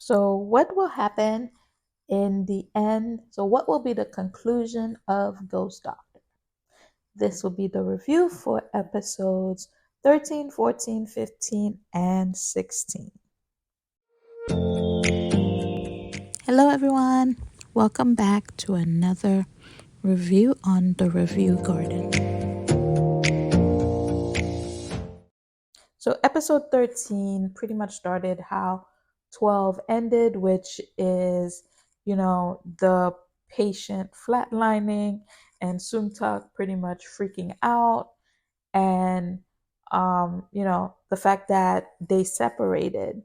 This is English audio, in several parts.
So, what will happen in the end? So, what will be the conclusion of Ghost Doctor? This will be the review for episodes 13, 14, 15, and 16. Hello, everyone. Welcome back to another review on the Review Garden. So, episode 13 pretty much started how 12 ended, which is, the patient flatlining and Sungtak pretty much freaking out. And, the fact that they separated,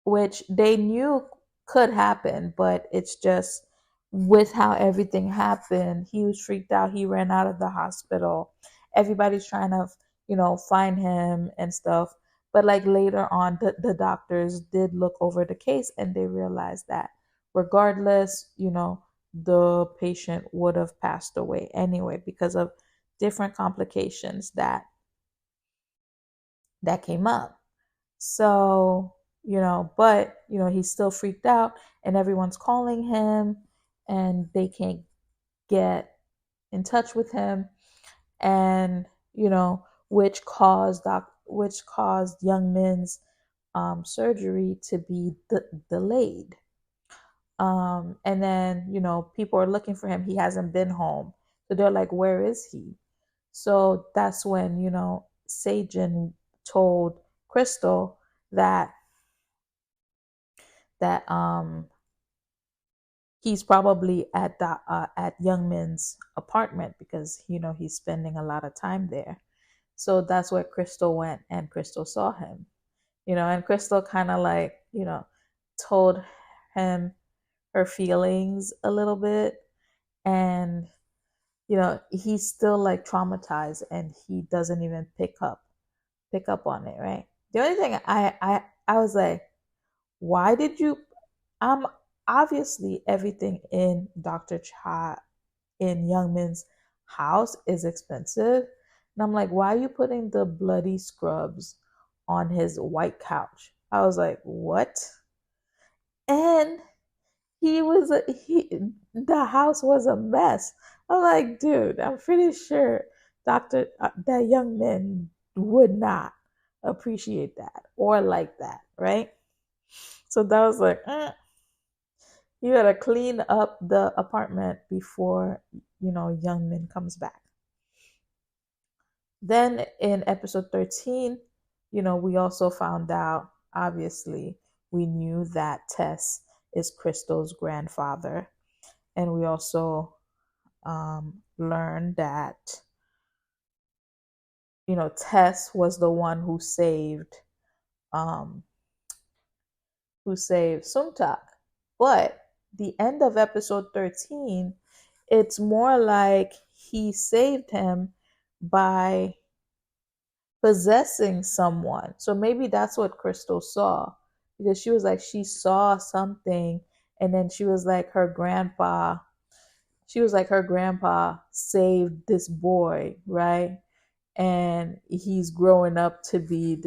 which they knew could happen, but it's just with how everything happened, he was freaked out. He ran out of the hospital. Everybody's trying to, find him and stuff. But like later on, the doctors did look over the case and they realized that regardless, the patient would have passed away anyway because of different complications that came up. So, but, he's still freaked out and everyone's calling him and they can't get in touch with him. And, which caused Young Min's surgery to be delayed. And then, people are looking for him. He hasn't been home. So they're like, where is he? So that's when, Sajin told Crystal that that he's probably at Young Min's apartment because he's spending a lot of time there. So that's where Crystal went and Crystal saw him. And Crystal kind of like told him her feelings a little bit, and he's still like traumatized and he doesn't even pick up on it, right? The only thing I was like, why did you um obviously everything in Dr. Cha in Young Min's house is expensive. And I'm like, why are you putting the bloody scrubs on his white couch? I was like, what? And the house was a mess. I'm like, dude, I'm pretty sure that Young Man would not appreciate that or like that, right? So that was like, you gotta clean up the apartment before Young Min comes back. Then in episode 13, we also found out, obviously, we knew that Tess is Crystal's grandfather. And we also learned that, Tess was the one um, who saved Sungtak. But the end of episode 13, it's more like he saved him by possessing someone. So maybe that's what Crystal saw, because she was like, she saw something, and then she was like, her grandpa saved this boy, right? And he's growing up to be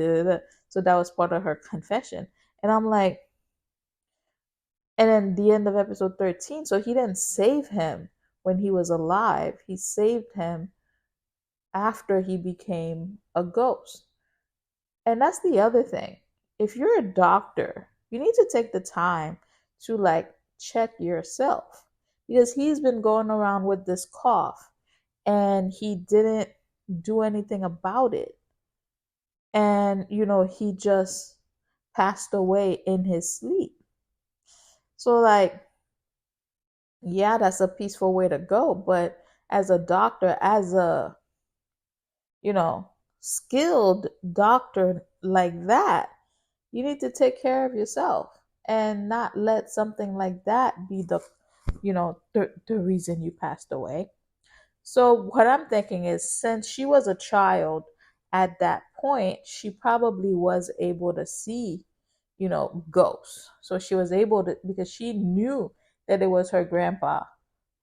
so that was part of her confession. And I'm like, and then the end of episode 13, so he didn't save him when he was alive. He saved him after he became a ghost. And that's the other thing. If you're a doctor, you need to take the time to like check yourself, because he's been going around with this cough and he didn't do anything about it. And, he just passed away in his sleep. So, like, yeah, that's a peaceful way to go. But as a doctor, as a, you know, skilled doctor like that, you need to take care of yourself and not let something like that be the reason you passed away. So what I'm thinking is, since she was a child at that point, she probably was able to see, ghosts. So she was able to, because she knew that it was her grandpa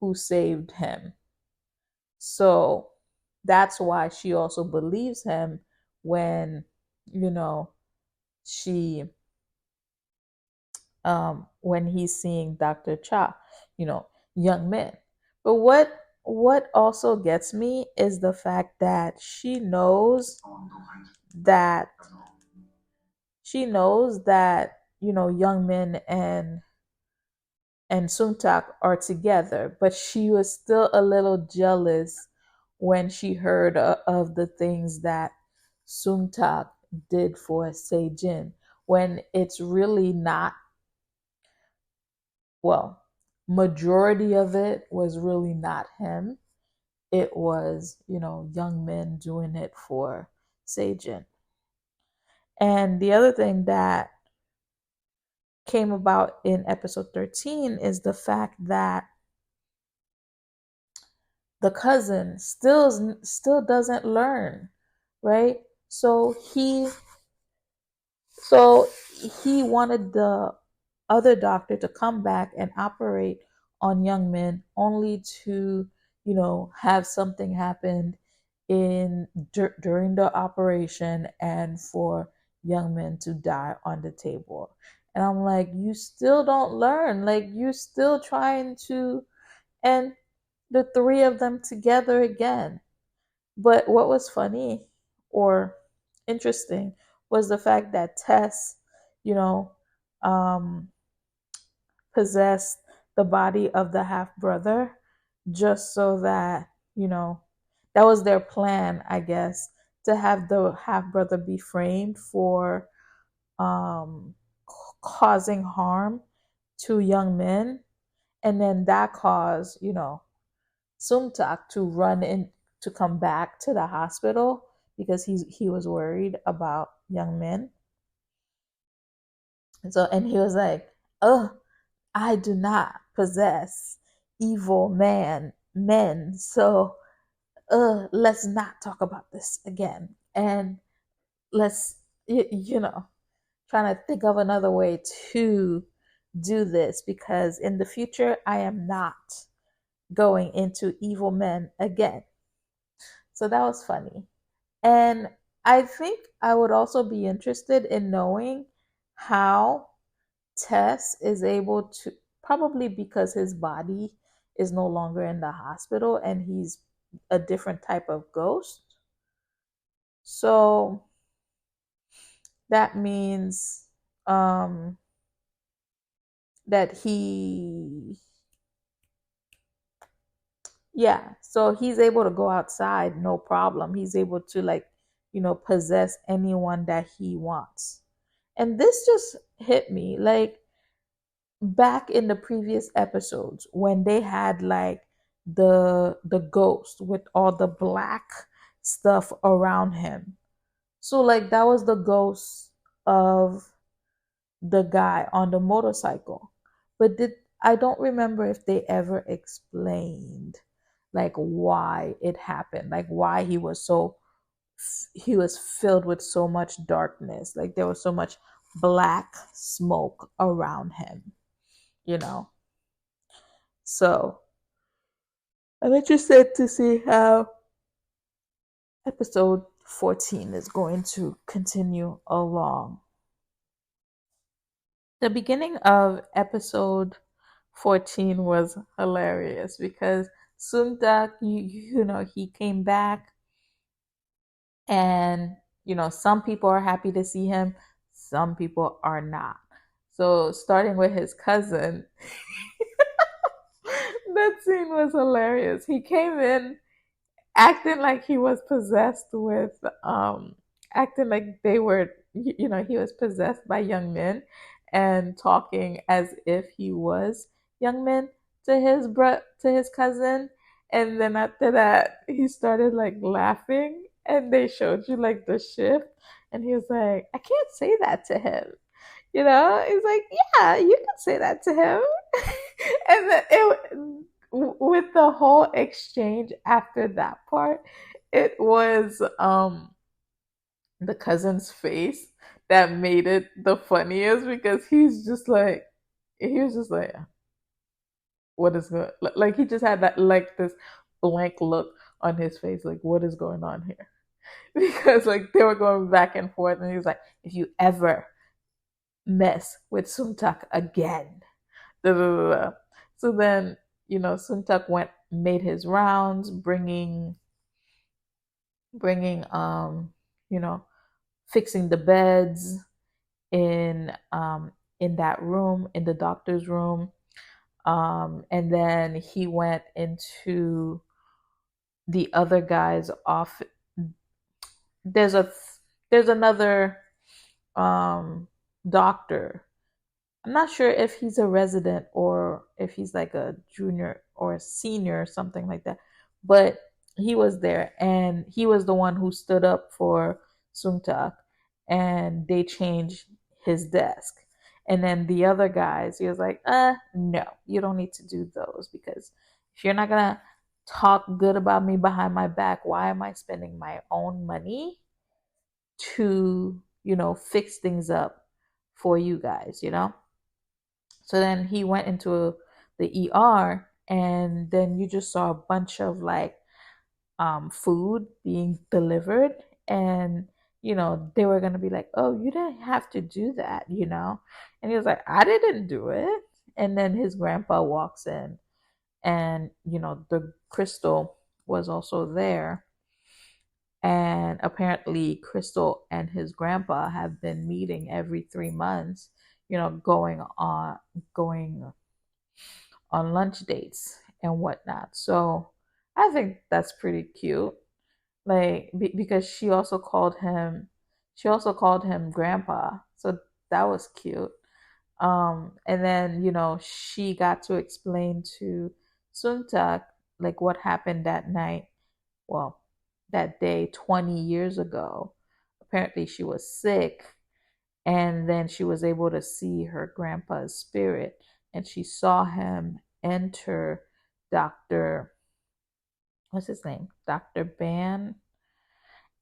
who saved him. So that's why she also believes him when, you know, she when he's seeing Dr. Cha, you know, Young Men. But what also gets me is the fact that that she knows that Young Men and Suntak are together, but she was still a little jealous when she heard of the things that Suntak did for Sejin, when it's really not, well, majority of it was really not him. It was, Young Men doing it for Sejin. And the other thing that came about in episode 13 is the fact that the cousin still doesn't learn, right? So he wanted the other doctor to come back and operate on Young Men, only to have something happen during the operation, and for Young Men to die on the table. And I'm like, you still don't learn, like you still trying to, and the three of them together again. But what was funny or interesting was the fact that Tess, you know, um, possessed the body of the half brother, just so that, that was their plan, I guess, to have the half brother be framed for um, causing harm to Young Men. And then that caused, Sumtak to run in, to come back to the hospital because he was worried about Young Men. And he was like, "Oh, I do not possess evil men. So, let's not talk about this again, and let's trying to think of another way to do this, because in the future I am not going into evil men again." So that was funny. And I think I would also be interested in knowing how Tess is able to, probably because his body is no longer in the hospital and he's a different type of ghost. So that means um, that yeah, so he's able to go outside, no problem. He's able to, like, possess anyone that he wants. And this just hit me, like, back in the previous episodes when they had like the ghost with all the black stuff around him. So like that was the ghost of the guy on the motorcycle. But did I don't remember if they ever explained like why it happened, like why he was filled with so much darkness, like there was so much black smoke around him, you know. So I'm interested to see how episode 14 is going to continue along. The beginning of episode 14 was hilarious because Sundak, he came back, and some people are happy to see him, some people are not. So starting with his cousin, that scene was hilarious. He came in acting like he was possessed with acting like they were, he was possessed by Young Men, and talking as if he was Young Men to to his cousin. And then after that he started like laughing, and they showed you like the shift, and he was like, I can't say that to him. He's like, yeah, you can say that to him. And then with the whole exchange after that part, it was the cousin's face that made it the funniest, because he was just like, what is going, like he just had that, like this blank look on his face, like what is going on here? Because like they were going back and forth, and he was like, if you ever mess with Suntak again. Blah, blah, blah, blah. So then, Suntak went made his rounds, bringing you know, fixing the beds in that room, in the doctor's room. And then he went into the other guy's office. There's a there's another um doctor. I'm not sure if he's a resident or if he's like a junior or a senior or something like that. But he was there and he was the one who stood up for Sungtak, and they changed his desk. And then the other guys, he was like, no, you don't need to do those, because if you're not gonna talk good about me behind my back, why am I spending my own money to, fix things up for you guys? So then he went into the ER, and then you just saw a bunch of like food being delivered. And they were going to be like, oh, you didn't have to do that. And he was like, I didn't do it. And then his grandpa walks in, and the Crystal was also there. And apparently Crystal and his grandpa have been meeting every 3 months, going on lunch dates and whatnot. So I think that's pretty cute. Like, because she also called him grandpa. So that was cute. And then, she got to explain to Suntak like what happened that night. Well, that day 20 years ago. Apparently she was sick, and then she was able to see her grandpa's spirit, and she saw him enter Dr. What's his name? Dr. Ban,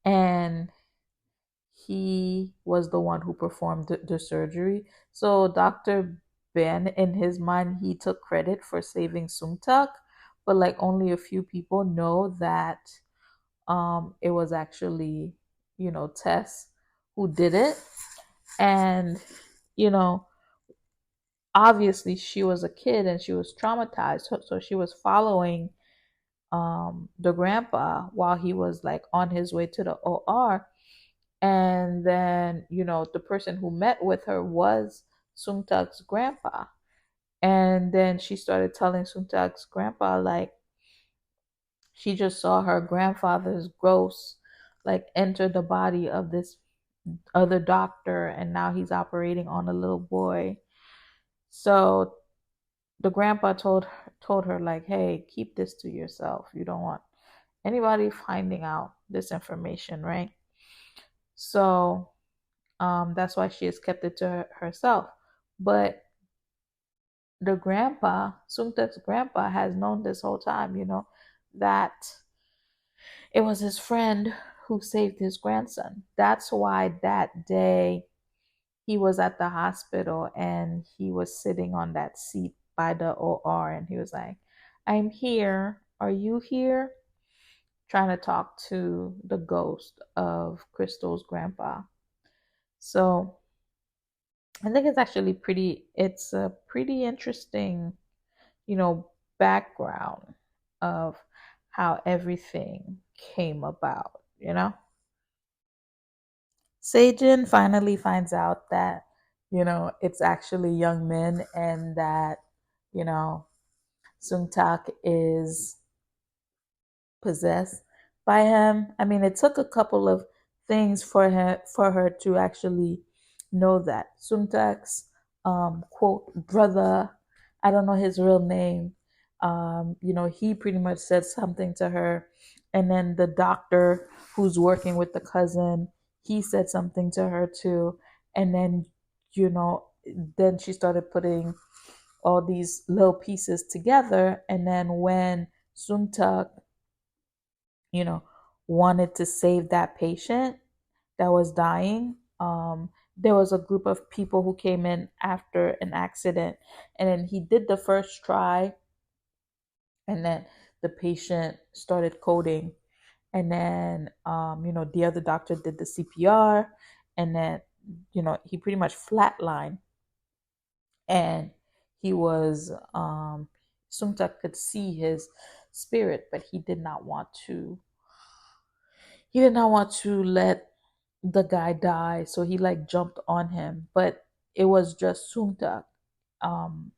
and he was the one who performed the surgery. So Dr. Ben, in his mind, he took credit for saving Sungtak, but like only a few people know that it was actually, Tess who did it. And, you know, obviously she was a kid and she was traumatized. So she was following the grandpa while he was like on his way to the OR. And then, the person who met with her was Sungtak's grandpa. And then she started telling Sungtak's grandpa, like, she just saw her grandfather's ghost, like, enter the body of this other doctor, and now he's operating on a little boy. So the grandpa told her like, hey, keep this to yourself. You don't want anybody finding out this information, right? So that's why she has kept it to herself. But the grandpa, Sungtek's grandpa, has known this whole time, that it was his friend who saved his grandson. That's why that day he was at the hospital and he was sitting on that seat by the OR, and he was like, I'm here. Are you here? Trying to talk to the ghost of Crystal's grandpa. So I think it's a pretty interesting, you know, background of how everything came about. Seijin finally finds out that, it's actually young men, and that, you know, Sungtak is possessed by him. I mean, it took a couple of things for her to actually know that Sungtak's quote brother, I don't know his real name. He pretty much said something to her, and then the doctor who's working with the cousin, he said something to her too, and then you know then she started putting all these little pieces together, and then when Sungtak you know, wanted to save that patient that was dying. There was a group of people who came in after an accident, and then he did the first try, and then the patient started coding, and then the other doctor did the CPR, and then he pretty much flatlined, and he was Sungta could see his spirit, but he did not want to let the guy die, so he like jumped on him, but it was just Sungta. um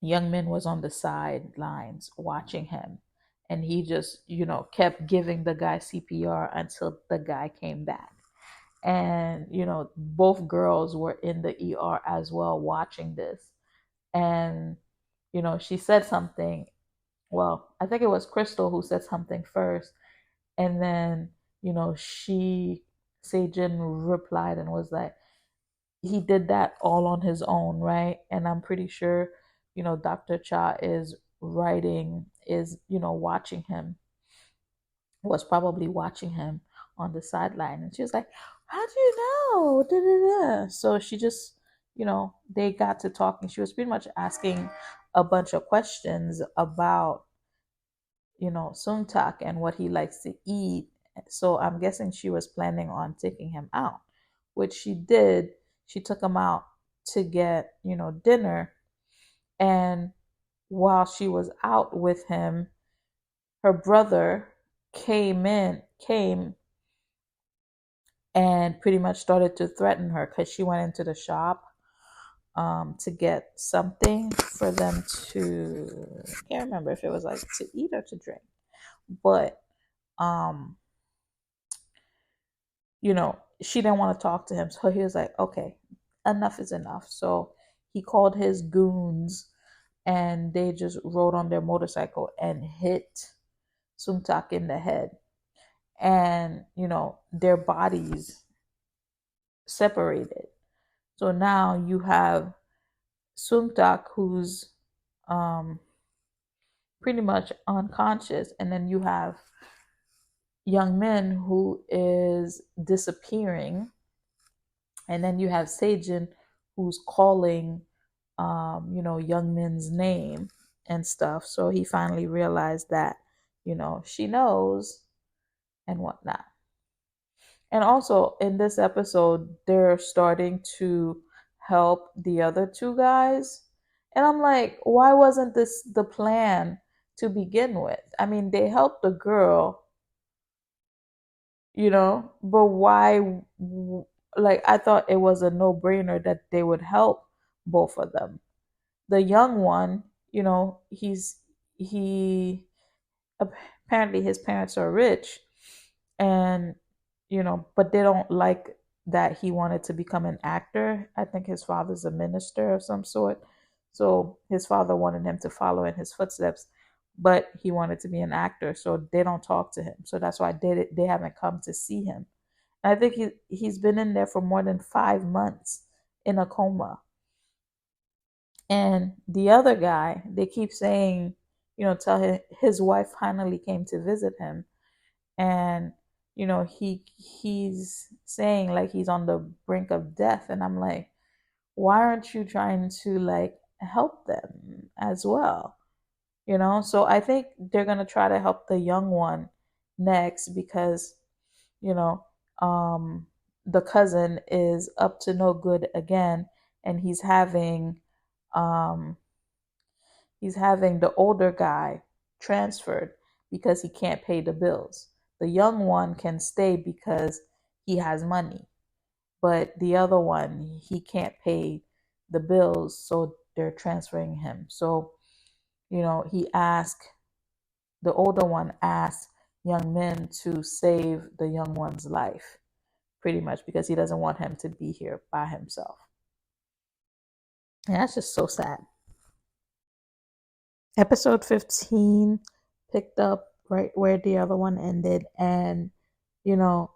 Young Min was on the sidelines watching him, and he just kept giving the guy CPR until the guy came back. And both girls were in the ER as well watching this. And she said something. Well, I think it was Crystal who said something first, and then she Sejin replied and was like, he did that all on his own, right? And I'm pretty sure Dr. Cha is writing, is watching him, was probably watching him on the sideline. And she was like, how do you know? Da, da, da. So she just, they got to talking. She was pretty much asking a bunch of questions about, Sung Tak and what he likes to eat. So I'm guessing she was planning on taking him out, which she did. She took him out to get, dinner. And while she was out with him, her brother came and pretty much started to threaten her because she went into the shop to get something for them to, I can't remember if it was like to eat or to drink, but um she didn't want to talk to him, so he was like, okay, enough is enough. So he called his goons, and they just rode on their motorcycle and hit Sumtak in the head, and their bodies separated. So now you have Sumtak, who's um, pretty much unconscious, and then you have Young Min, who is disappearing, and then you have Sejin, who's calling Young Min's name and stuff. So he finally realized that she knows and whatnot. And also in this episode, they're starting to help the other two guys. And I'm like, why wasn't this the plan to begin with? I mean, they helped the girl, but why? Like, I thought it was a no brainer that they would help both of them. The young one, he apparently his parents are rich, and but they don't like that he wanted to become an actor. I think his father's a minister of some sort, so his father wanted him to follow in his footsteps, but he wanted to be an actor, so they don't talk to him. So that's why they haven't come to see him. And I think he's been in there for more than 5 months in a coma. And the other guy, they keep saying, tell his wife finally came to visit him, and he's saying like he's on the brink of death, and I'm like, why aren't you trying to like help them as well? So I think they're gonna try to help the young one next, because you know um the cousin is up to no good again, and um he's having the older guy transferred because he can't pay the bills. The young one can stay because he has money, but the other one, he can't pay the bills, so they're transferring him. So, the older one asked Young Min to save the young one's life, pretty much, because he doesn't want him to be here by himself. And that's just so sad. Episode 15 picked up right where the other one ended, and you know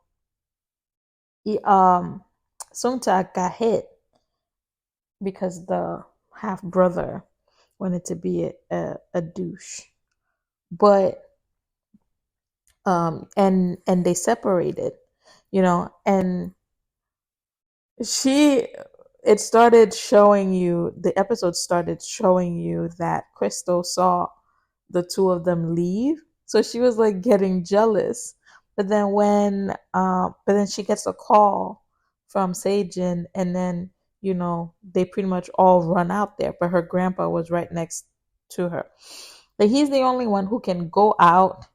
he Sungtak got hit because the half brother wanted to be a douche, but and they separated, and she it started showing you the episode started showing you that Crystal saw the two of them leave, so she was like getting jealous. But then she gets a call from Seijin, and then they pretty much all run out there, but her grandpa was right next to her. But he's the only one who can go out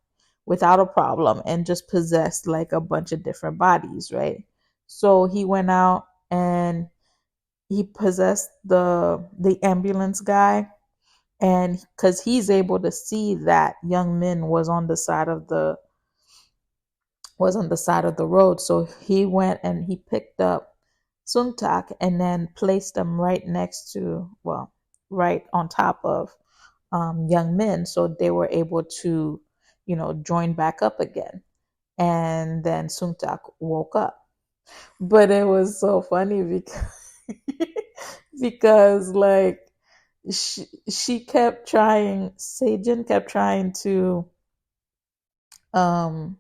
without a problem and just possess like a bunch of different bodies, right? So he went out and he possessed the ambulance guy, and because he's able to see that Young Min was on the side of the road. So he went and he picked up Sung Tak and then placed them right next to, well, right on top of Young Min. So they were able to, join back up again. And then Sung Tak woke up. But it was so funny because like she kept trying, Seijin kept trying to um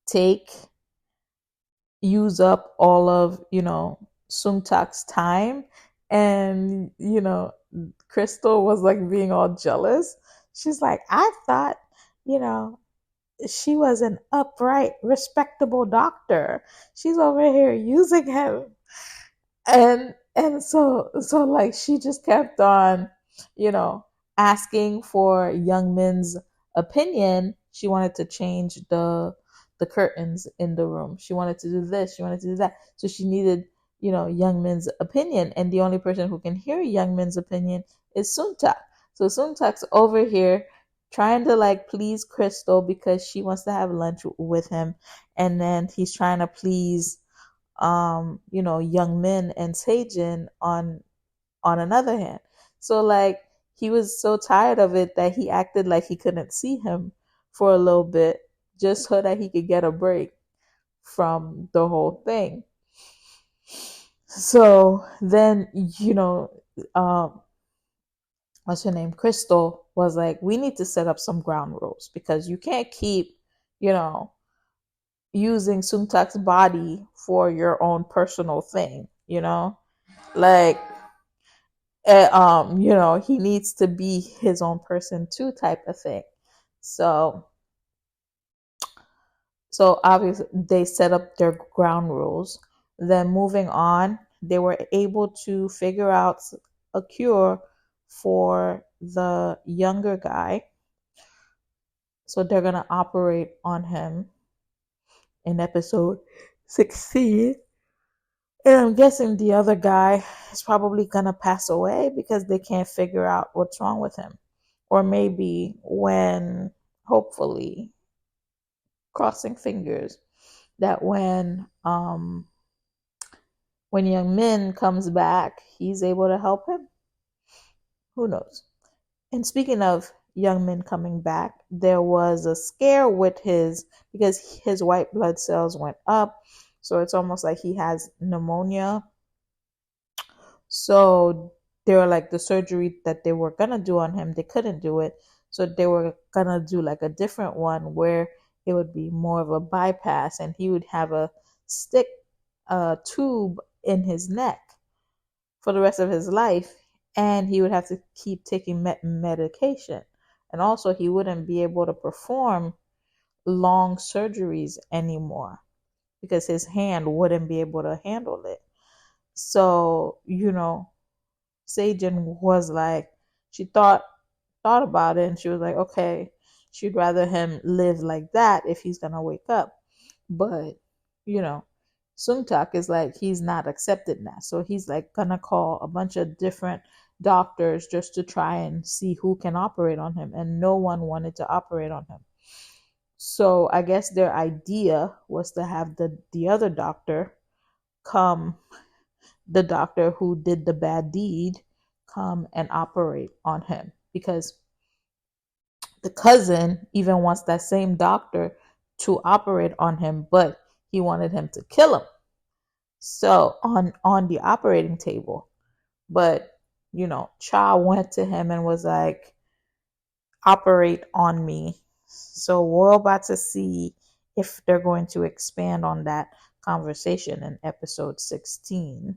take use up all of Sung Tak's time, and Crystal was like being all jealous. She's like, I thought you know she was an upright, respectable doctor. She's over here using him, and so like she just kept on you know asking for Young Min's opinion. She wanted to change the curtains in the room. She wanted to do this, she wanted to do that, so she needed Young Min's opinion, and the only person who can hear Young Min's opinion is Suntak. So Suntak's over here trying to like please Crystal because she wants to have lunch with him, and then he's trying to please Young Min and Seijin on another hand. So like he was so tired of it that he acted like he couldn't see him for a little bit just so that he could get a break from the whole thing. So then, what's her name? Crystal was like, we need to set up some ground rules because you can't keep, you know, using Sungtak's body for your own personal thing, like he needs to be his own person too, type of thing. So so obviously they set up their ground rules. Then moving on, they were able to figure out a cure for the younger guy, so they're gonna operate on him in episode 16. And I'm guessing the other guy is probably gonna pass away because they can't figure out what's wrong with him. Or maybe hopefully, crossing fingers, that when Young Min comes back, he's able to help him. Who knows? And speaking of Young Min coming back, there was a scare with because his white blood cells went up. So it's almost like he has pneumonia. So they were like, the surgery that they were gonna do on him, they couldn't do it. So they were gonna do like a different one where it would be more of a bypass, and he would have a stick, a tube in his neck for the rest of his life, and he would have to keep taking medication. And also, he wouldn't be able to perform long surgeries anymore because his hand wouldn't be able to handle it. So, Seijin was like, she thought about it, and she was like, okay, she'd rather him live like that if he's gonna wake up. But, you know, Sungtak is like, he's not accepted now. So he's like gonna call a bunch of different doctors just to try and see who can operate on him. And no one wanted to operate on him. So I guess their idea was to have the other doctor come, the doctor who did the bad deed, come and operate on him, because the cousin even wants that same doctor to operate on him, but he wanted him to kill him. So on the operating table, but Cha went to him and was like, operate on me. So we're about to see if they're going to expand on that conversation in episode 16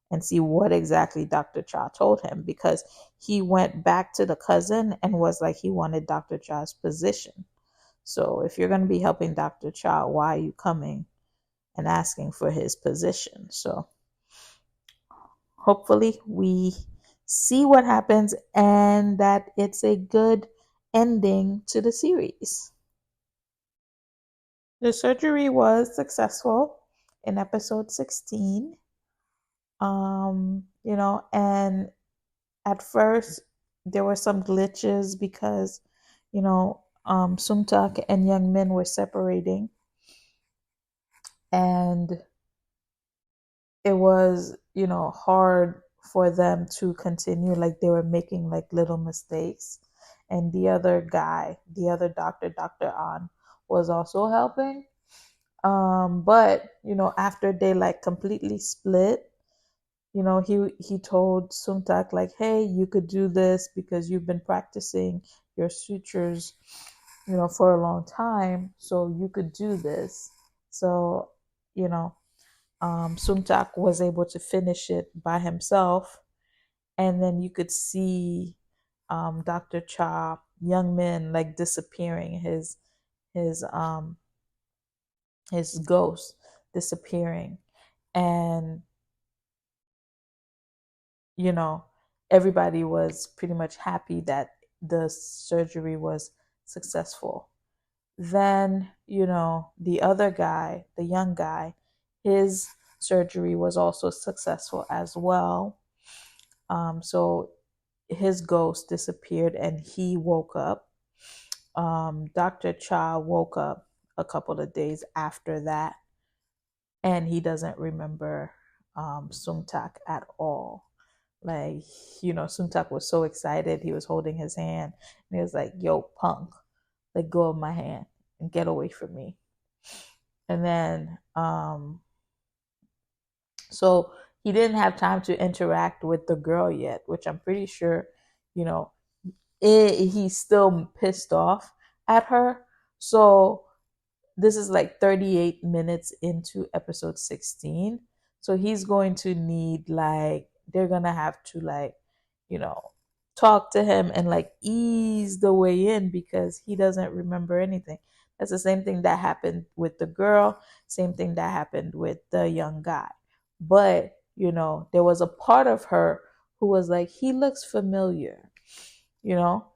and see what exactly Dr. Cha told him, because he went back to the cousin and was like, he wanted Dr. Cha's position. So if you're going to be helping Dr. Cha, why are you coming and asking for his position. So hopefully we see what happens and that it's a good ending to the series. The surgery was successful in episode 16. And at first there were some glitches because, Sumtak and Young Min were separating, and it was, hard for them to continue. Like they were making like little mistakes. And the other guy, the other doctor, Dr. An, was also helping. But after they like completely split, he told Sumtak like, hey, you could do this because you've been practicing your sutures, for a long time, so you could do this. So, you know, Sumtak was able to finish it by himself, and then you could see Dr. Cha, Young Min, like disappearing, his um his ghost disappearing, and you know everybody was pretty much happy that the surgery was successful. Then, the other guy, the young guy, his surgery was also successful as well. So his ghost disappeared and he woke up. Dr. Cha woke up a couple of days after that, and he doesn't remember Sumtak at all. Like, Sumtak was so excited. He was holding his hand and he was like, yo, punk, let go of my hand and get away from me. And then, so he didn't have time to interact with the girl yet, which I'm pretty sure, you know, he's still pissed off at her. So this is like 38 minutes into episode 16. So he's going to need, like, they're going to have to, like, you know, talk to him and like ease the way in because he doesn't remember anything. That's the same thing that happened with the girl, same thing that happened with the young guy. But, there was a part of her who was like, he looks familiar, you know?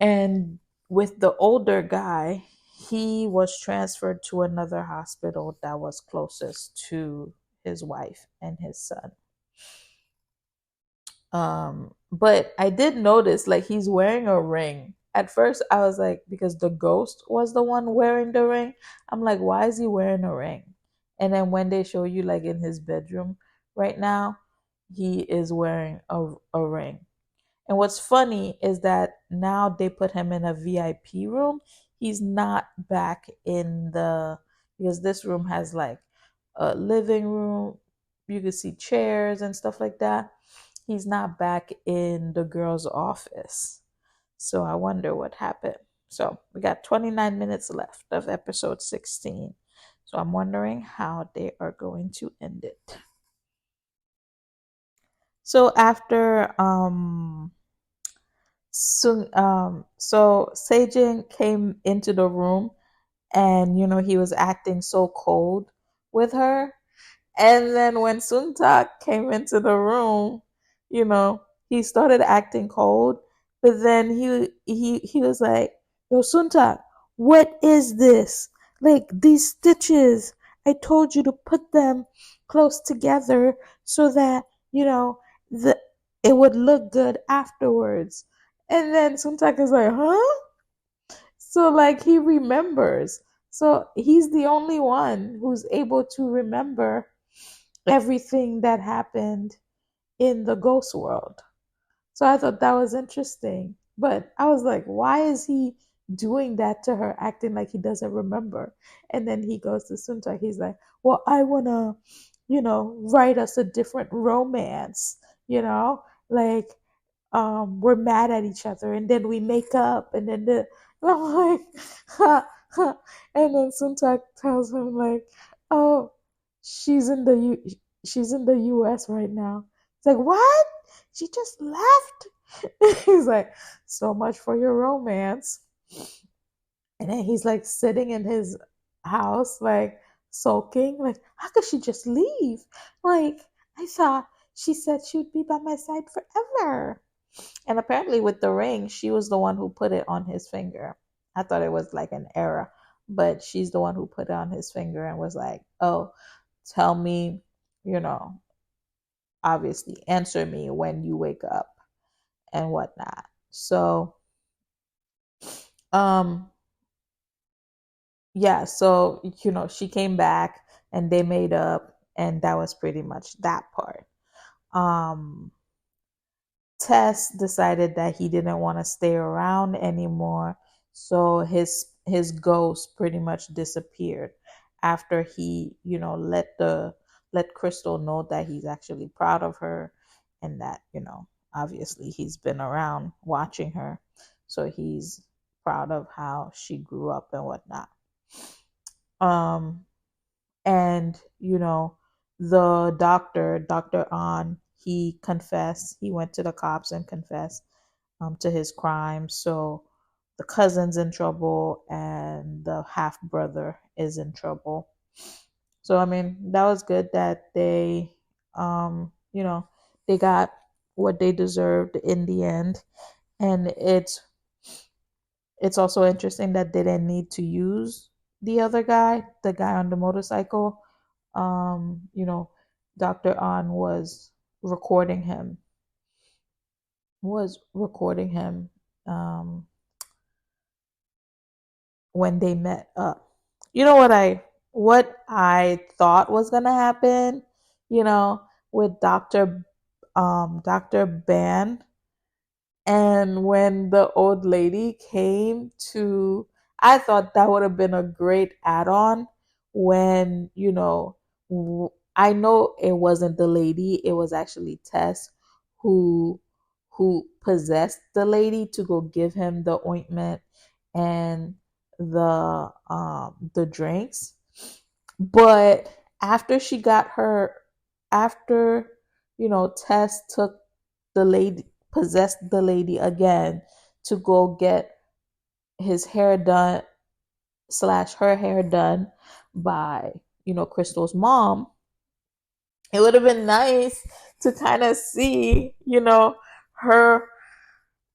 And with the older guy, he was transferred to another hospital that was closest to his wife and his son. But I did notice like he's wearing a ring. At first I was like, because the ghost was the one wearing the ring, I'm like, why is he wearing a ring? And then when they show you like in his bedroom right now, he is wearing a ring. And what's funny is that now they put him in a VIP room. He's not back in the, because this room has like a living room. You can see chairs and stuff like that. He's not back in the girl's office. So I wonder what happened. So we got 29 minutes left of episode 16. So I'm wondering how they are going to end it. So after so Sejin came into the room, and he was acting so cold with her. And then when Suntak came into the room, you know, he started acting cold. But then he was like, "Yo, Suntak, what is this? Like these stitches? I told you to put them close together so that the it would look good afterwards." And then Suntak is like, "Huh?" So like he remembers. So he's the only one who's able to remember everything that happened in the ghost world. So I thought that was interesting. But I was like, why is he doing that to her, acting like he doesn't remember? And then he goes to Suntak. He's like, well, I want to, write us a different romance, like we're mad at each other and then we make up and then I'm like, ha, ha. And then Suntak tells him like, oh, she's in the she's in the US right now. It's like, what? She just left? He's like, so much for your romance. And then he's like sitting in his house like, sulking, like, how could she just leave? Like, I thought she said she would be by my side forever. And apparently, with the ring, she was the one who put it on his finger. I thought it was like an error, but she's the one who put it on his finger and was like, oh, tell me, you know, obviously, answer me when you wake up and whatnot. So, um, yeah, so, she came back and they made up, and that was pretty much that part. Um, Tess decided that he didn't want to stay around anymore, so his ghost pretty much disappeared after he, let Crystal know that he's actually proud of her, and that, obviously he's been around watching her, so he's proud of how she grew up and whatnot. Um, and the Dr. On, he confessed. He went to the cops and confessed to his crime. So the cousin's in trouble and the half brother is in trouble. So I mean, that was good that they got what they deserved in the end. And it's also interesting that they didn't need to use the guy on the motorcycle. um you know Dr. On recording him was recording him um when they met up. You know what I thought was going to happen, you know with Dr. Ban. And when the old lady came to, I thought that would have been a great add on when, I know it wasn't the lady, it was actually Tess who possessed the lady to go give him the ointment and the drinks. But after she got her, after, Tess took the lady, possessed the lady again to go get his hair done slash her hair done by, Crystal's mom. It would have been nice to kind of see, her,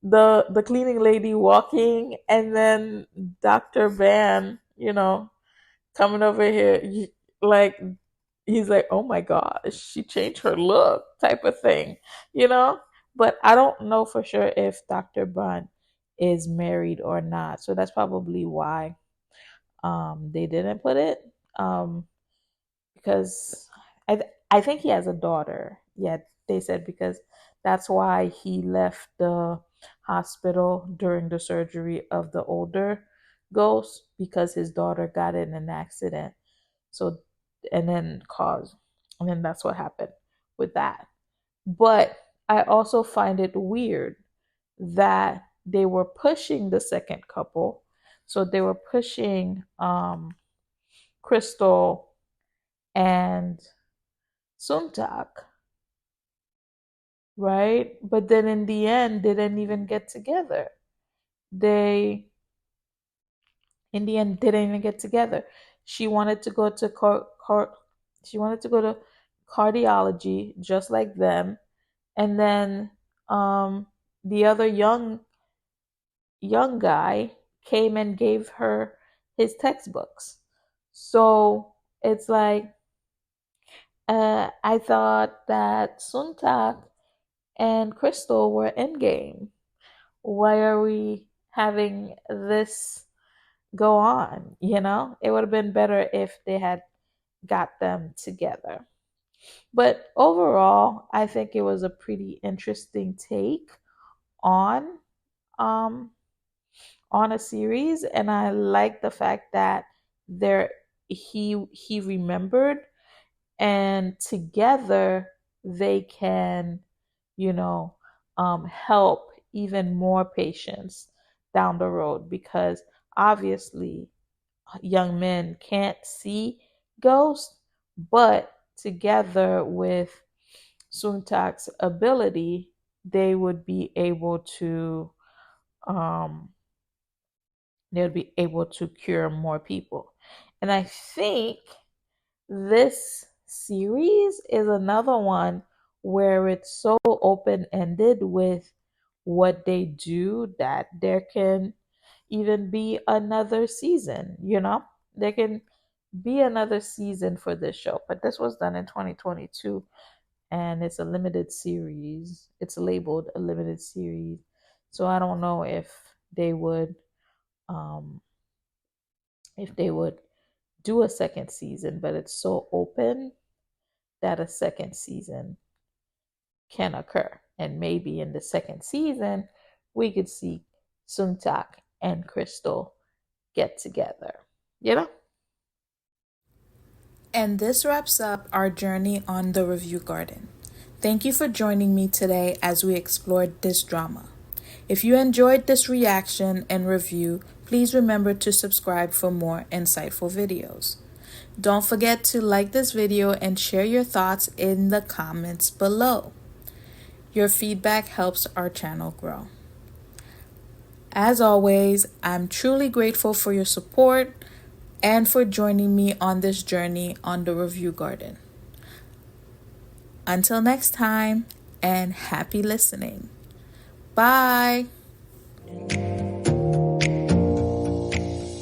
the cleaning lady walking, and then Dr. Van, coming over here, like, he's like, oh my gosh, she changed her look, type of thing, you know? But I don't know for sure if Dr. Bun is married or not. So that's probably why they didn't put it. Because I think he has a daughter. Yeah, they said because that's why he left the hospital during the surgery of the older ghost, because his daughter got in an accident. So, and then caused, and then that's what happened with that. But I also find it weird that they were pushing the second couple. So they were pushing Crystal and Suntak, right? But then in the end, they didn't even get together. They, in the end, didn't even get together. She wanted to go to she wanted to go to cardiology just like them, and then the other young guy came and gave her his textbooks. So it's like, I thought that Suntak and Crystal were endgame. Why are we having this go on? It would have been better if they had got them together. But overall, I think it was a pretty interesting take on um on a series, and I like the fact that there he remembered, and together they can, you know help even more patients down the road, because obviously young men can't see ghosts, but together with Suntak's ability, they would be able to um, cure more people. And I think This series is another one where it's so open ended with what they do that there can even be another season, you know? There can be another season for this show, but this was done in 2022 and it's a limited series. It's labeled a limited series. So I don't know um if they would do a second season, but it's so open that a second season can occur. And maybe in the second season, we could see Sungtak and Crystal get together. You know? And this wraps up our journey on the Review Garden. Thank you for joining me today as we explored this drama. If you enjoyed this reaction and review, please remember to subscribe for more insightful videos. Don't forget to like this video and share your thoughts in the comments below. Your feedback helps our channel grow. As always, I'm truly grateful for your support and for joining me on this journey on the Review Garden. Until next time, and happy listening. Bye.